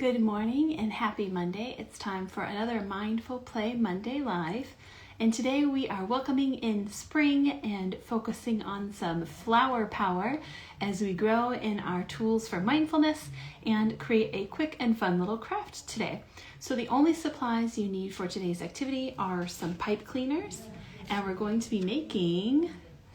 Good morning and happy Monday. It's time for another Mindful Play Monday Live. And today we are welcoming in spring and focusing on some flower power as we grow in our tools for mindfulness and create a quick and fun little craft today. So the only supplies you need for today's activity are some pipe cleaners, and we're going to be making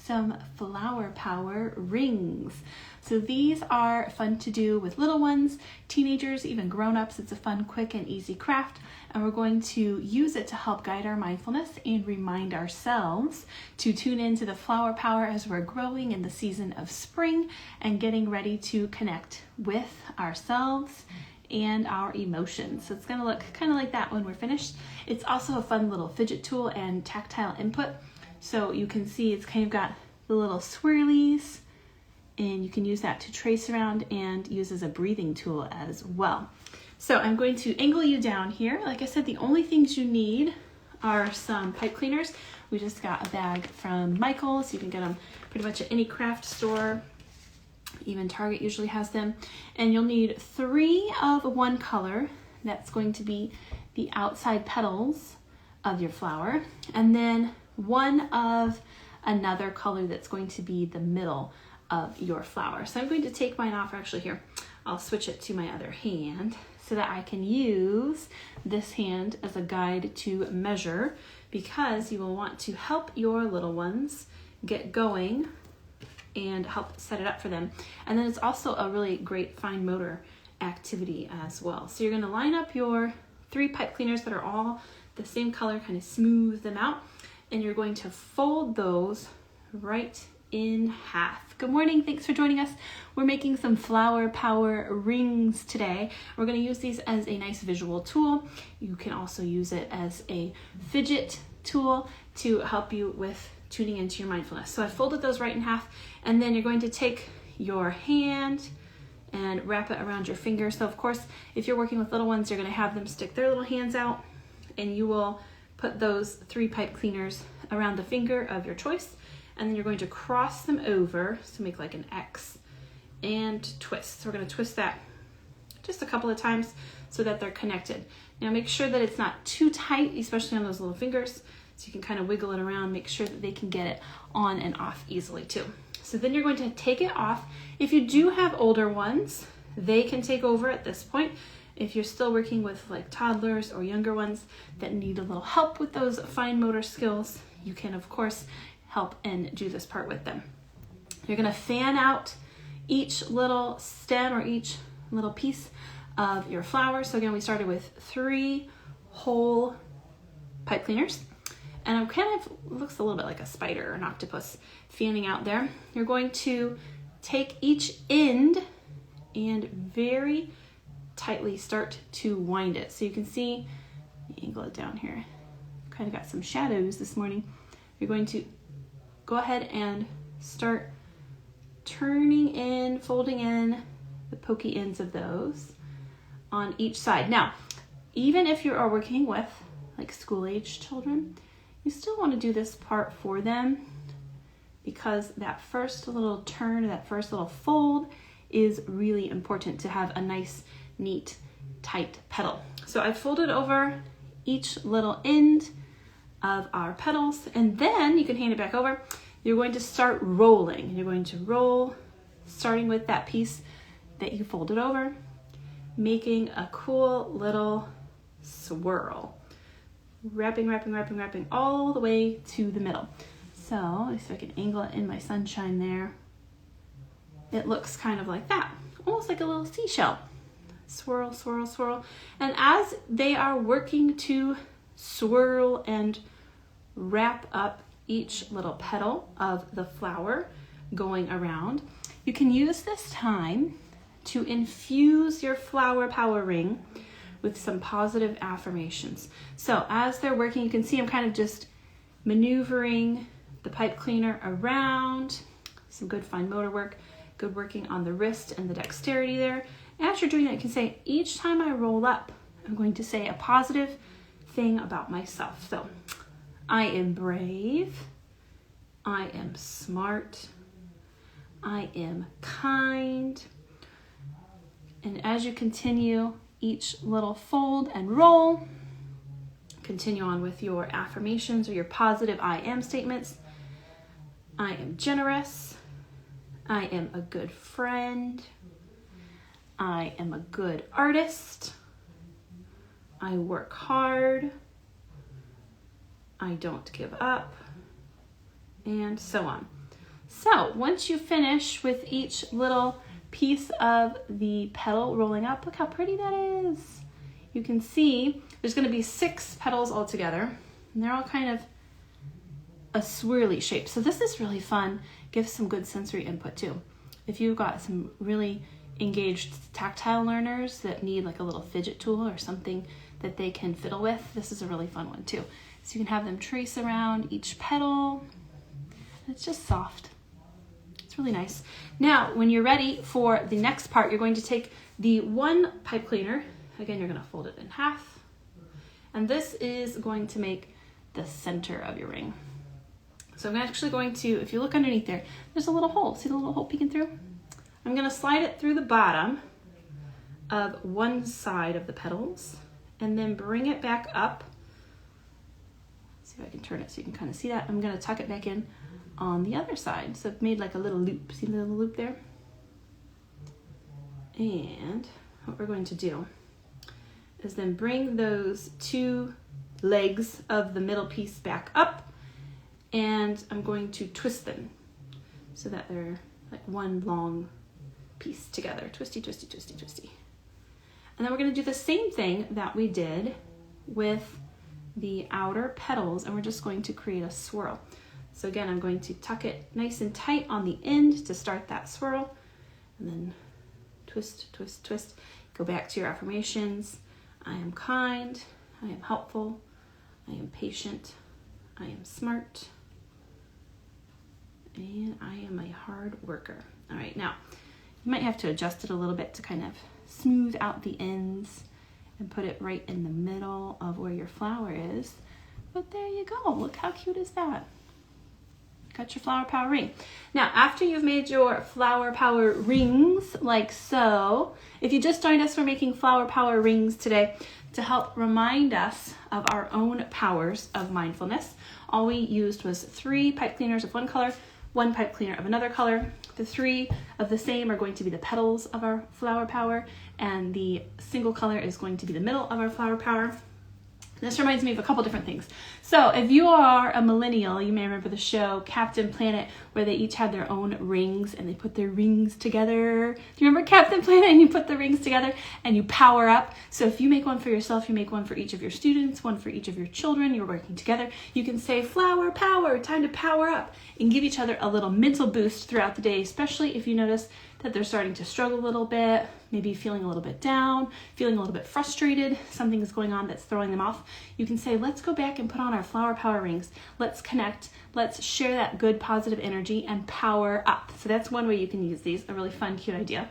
some flower power rings. So these are fun to do with little ones, teenagers, even grown-ups. It's a fun, quick, and easy craft, and we're going to use it to help guide our mindfulness and remind ourselves to tune into the flower power as we're growing in the season of spring and getting ready to connect with ourselves and our emotions. So it's going to look kind of like that when we're finished. It's also a fun little fidget tool and tactile input. So you can see it's kind of got the little swirlies, and you can use that to trace around and use as a breathing tool as well. So I'm going to angle you down here. Like I said, the only things you need are some pipe cleaners. We just got a bag from Michael's. You can get them pretty much at any craft store. Even Target usually has them. And you'll need 3 of one color. That's going to be the outside petals of your flower. And then 1 of another color that's going to be the middle of your flower. So I'm going to take mine off. Actually, here, I'll switch it to my other hand so that I can use this hand as a guide to measure, because you will want to help your little ones get going and help set it up for them. And then it's also a really great fine motor activity as well. So you're going to line up your 3 pipe cleaners that are all the same color, kind of smooth them out, and you're going to fold those right in half. Good morning, thanks for joining us. We're making some flower power rings today. We're going to use these as a nice visual tool. You can also use it as a fidget tool to help you with tuning into your mindfulness. So I folded those right in half, and then you're going to take your hand and wrap it around your finger. So of course, if you're working with little ones, you're going to have them stick their little hands out, and you will put those 3 pipe cleaners around the finger of your choice, and then you're going to cross them over, so make like an X, and twist. So we're going to twist that just a couple of times so that they're connected. Now make sure that it's not too tight, especially on those little fingers, so you can kind of wiggle it around, make sure that they can get it on and off easily too. So then you're going to take it off. If you do have older ones, they can take over at this point. If you're still working with like toddlers or younger ones that need a little help with those fine motor skills, you can of course help and do this part with them. You're going to fan out each little stem or each little piece of your flower. So again, we started with 3 whole pipe cleaners, and it kind of looks a little bit like a spider or an octopus fanning out there. You're going to take each end and very tightly start to wind it. So you can see, angle it down here, kind of got some shadows this morning. You're going to go ahead and start turning in, folding in the pokey ends of those on each side. Now, even if you are working with like school-age children, you still want to do this part for them, because that first little turn, that first little fold is really important to have a nice, neat, tight petal. So I folded over each little end of our petals, and then you can hand it back over. You're going to start rolling. You're going to roll, starting with that piece that you folded over, making a cool little swirl. Wrapping, wrapping, wrapping, wrapping all the way to the middle. So if I can angle it in my sunshine there, it looks kind of like that, almost like a little seashell. Swirl, swirl, swirl. And as they are working to swirl and wrap up each little petal of the flower going around, you can use this time to infuse your flower power ring with some positive affirmations. So as they're working, you can see I'm kind of just maneuvering the pipe cleaner around. Some good fine motor work, good working on the wrist and the dexterity there. As you're doing that, you can say, each time I roll up, I'm going to say a positive thing about myself. So, I am brave, I am smart, I am kind. And as you continue each little fold and roll. Continue on with your affirmations or your positive I am statements. I am generous. I am a good friend. I am a good artist. I work hard. I don't give up. And so on. So once you finish with each little piece of the petal rolling up, look how pretty that is. You can see there's going to be 6 petals all together, and they're all kind of a swirly shape. So this is really fun. Gives some good sensory input too. If you've got some really engaged tactile learners that need like a little fidget tool or something that they can fiddle with, this is a really fun one too. So you can have them trace around each petal. It's just soft. It's really nice. Now, when you're ready for the next part, you're going to take the one pipe cleaner. Again, you're going to fold it in half. And this is going to make the center of your ring. So I'm actually going to, if you look underneath there, there's a little hole. See the little hole peeking through? I'm going to slide it through the bottom of one side of the petals and then bring it back up. Let's see if I can turn it so you can kind of see that. I'm going to tuck it back in on the other side. So I've made like a little loop. See the little loop there? And what we're going to do is then bring those 2 legs of the middle piece back up, and I'm going to twist them so that they're like one long piece together. Twisty, twisty, twisty, twisty. And then we're going to do the same thing that we did with the outer petals, and we're just going to create a swirl. So again, I'm going to tuck it nice and tight on the end to start that swirl, and then twist, twist, twist. Go back to your affirmations. I am kind, I am helpful, I am patient, I am smart, and I am a hard worker. All right, now you might have to adjust it a little bit to kind of smooth out the ends and put it right in the middle of where your flower is. But there you go, look how cute is that? Got your flower power ring. Now, after you've made your flower power rings like so, if you just joined us, we're making flower power rings today to help remind us of our own powers of mindfulness. All we used was 3 pipe cleaners of one color, 1 pipe cleaner of another color. The 3 of the same are going to be the petals of our flower power, and the single color is going to be the middle of our flower power. This reminds me of a couple different things. So if you are a millennial, you may remember the show Captain Planet, where they each had their own rings and they put their rings together. Do you remember Captain Planet? And you put the rings together and you power up. So if you make one for yourself, you make one for each of your students, one for each of your children, you're working together. You can say flower power, time to power up, and give each other a little mental boost throughout the day, especially if you notice that they're starting to struggle a little bit, maybe feeling a little bit down, feeling a little bit frustrated, something is going on that's throwing them off. You can say, let's go back and put on our flower power rings. Let's connect. Let's share that good positive energy and power up. So that's one way you can use these, a really fun, cute idea.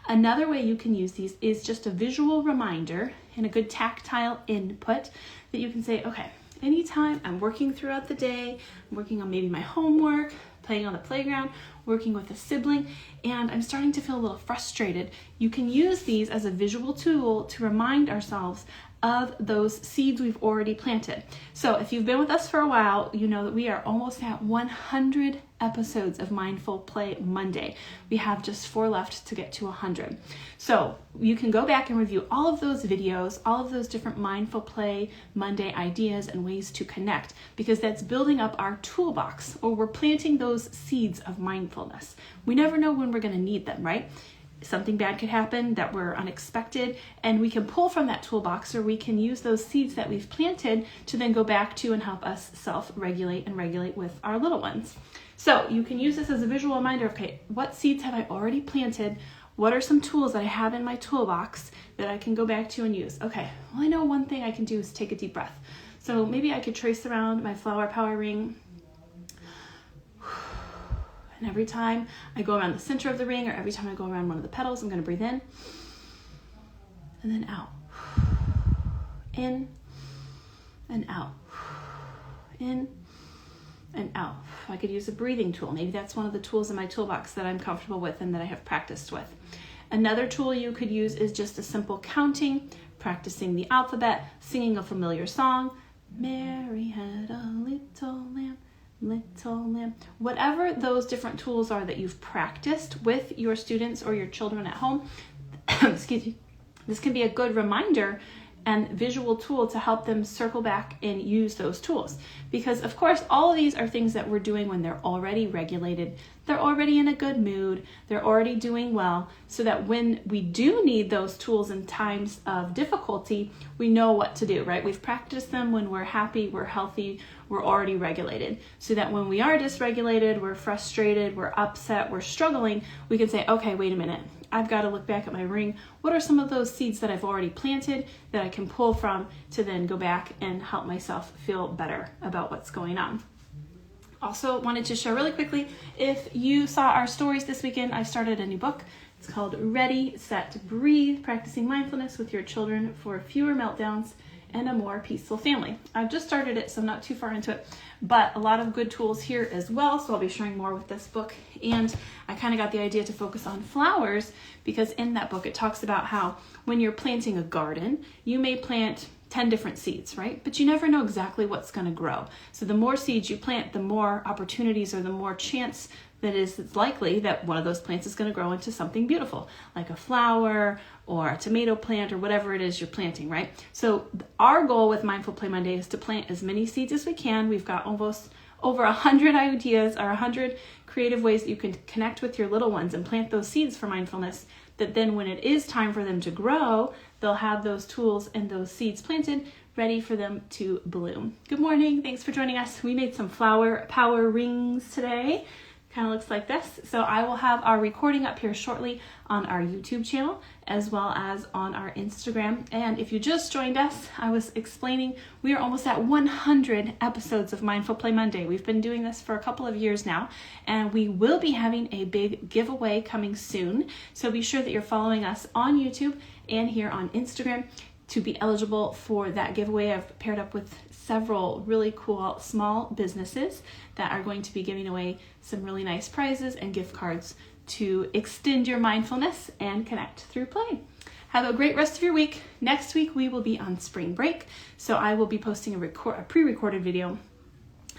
Another way you can use these is just a visual reminder and a good tactile input that you can say, okay, anytime I'm working throughout the day, I'm working on maybe my homework, playing on the playground, working with a sibling, and I'm starting to feel a little frustrated, you can use these as a visual tool to remind ourselves of those seeds we've already planted. So if you've been with us for a while, you know that we are almost at 100 episodes of Mindful Play Monday. We have just 4 left to get to 100. So you can go back and review all of those videos, all of those different Mindful Play Monday ideas and ways to connect, because that's building up our toolbox, or we're planting those seeds of mindfulness. We never know when we're going to need them, right? Something bad could happen that we're unexpected, and we can pull from that toolbox, or we can use those seeds that we've planted to then go back to and help us self-regulate and regulate with our little ones. So you can use this as a visual reminder of, okay, what seeds have I already planted? What are some tools that I have in my toolbox that I can go back to and use? Okay, well, I know one thing I can do is take a deep breath. So maybe I could trace around my flower power ring. And every time I go around the center of the ring, or every time I go around one of the petals, I'm going to breathe in and then out. In and out. In and out. I could use a breathing tool. Maybe that's one of the tools in my toolbox that I'm comfortable with and that I have practiced with. Another tool you could use is just a simple counting, practicing the alphabet, singing a familiar song. Mary had a little lamb, little lamb. Whatever those different tools are that you've practiced with your students or your children at home, excuse me, this can be a good reminder and visual tool to help them circle back and use those tools. Because of course, all of these are things that we're doing when they're already regulated, they're already in a good mood, they're already doing well, so that when we do need those tools in times of difficulty, we know what to do, right? We've practiced them when we're happy, we're healthy, we're already regulated. So that when we are dysregulated, we're frustrated, we're upset, we're struggling, we can say, okay, wait a minute. I've got to look back at my ring. What are some of those seeds that I've already planted that I can pull from to then go back and help myself feel better about what's going on? Also wanted to share really quickly, if you saw our stories this weekend, I started a new book. It's called Ready, Set, Breathe, Practicing Mindfulness with Your Children for Fewer Meltdowns and a More Peaceful Family. I've just started it, so I'm not too far into it, but a lot of good tools here as well, so I'll be sharing more with this book. And I kind of got the idea to focus on flowers because in that book it talks about how when you're planting a garden, you may plant 10 different seeds, right? But you never know exactly what's going to grow. So the more seeds you plant, the more opportunities or the more chance that it's likely that one of those plants is going to grow into something beautiful, like a flower or a tomato plant or whatever it is you're planting, right? So our goal with Mindful Play Monday is to plant as many seeds as we can. We've got almost over 100 ideas or 100 creative ways that you can connect with your little ones and plant those seeds for mindfulness, that then when it is time for them to grow, they'll have those tools and those seeds planted ready for them to bloom. Good morning. Thanks for joining us. We made some flower power rings today. Kind of looks like this. So I will have our recording up here shortly on our YouTube channel as well as on our Instagram. And if you just joined us, I was explaining we are almost at 100 episodes of Mindful Play Monday. We've been doing this for a couple of years now, and we will be having a big giveaway coming soon. So be sure that you're following us on YouTube and here on Instagram to be eligible for that giveaway. I've paired up with several really cool small businesses that are going to be giving away some really nice prizes and gift cards to extend your mindfulness and connect through play. Have a great rest of your week. Next week we will be on spring break, so I will be posting a pre-recorded video,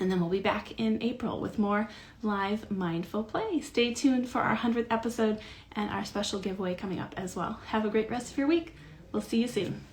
and then we'll be back in April with more live mindful play. Stay tuned for our 100th episode and our special giveaway coming up as well. Have a great rest of your week. We'll see you soon.